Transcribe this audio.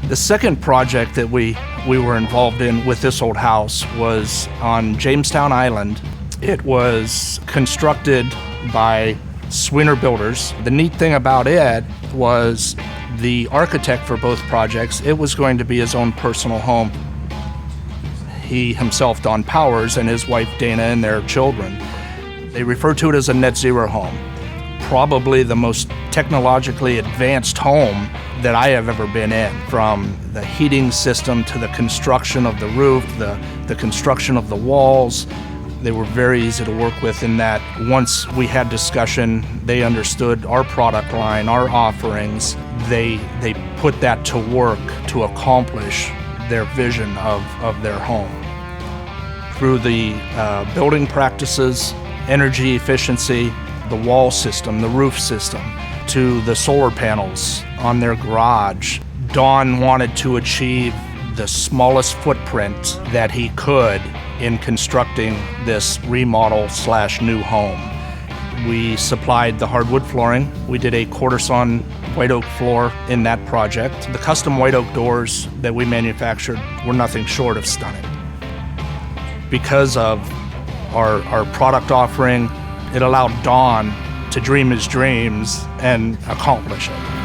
The second project that we were involved in with this old house was on Jamestown Island. It was constructed by Sweenor builders. The neat thing about it was the architect for both projects, it was going to be his own personal home. He himself, Don Powers, and his wife Dana and their children. They refer to it as a net zero home. Probably the most technologically advanced home that I have ever been in, from the heating system to the construction of the roof, the construction of the walls. They were very easy to work with in that once we had discussion, they understood our product line, our offerings. They put that to work to accomplish their vision of their home. Through the building practices, energy efficiency, the wall system, the roof system, to the solar panels on their garage, Don wanted to achieve the smallest footprint that he could in constructing this remodel/new home. We supplied the hardwood flooring. We did a quarter-sawn white oak floor in that project. The custom white oak doors that we manufactured were nothing short of stunning. Because of our product offering, it allowed Don to dream his dreams and accomplish it.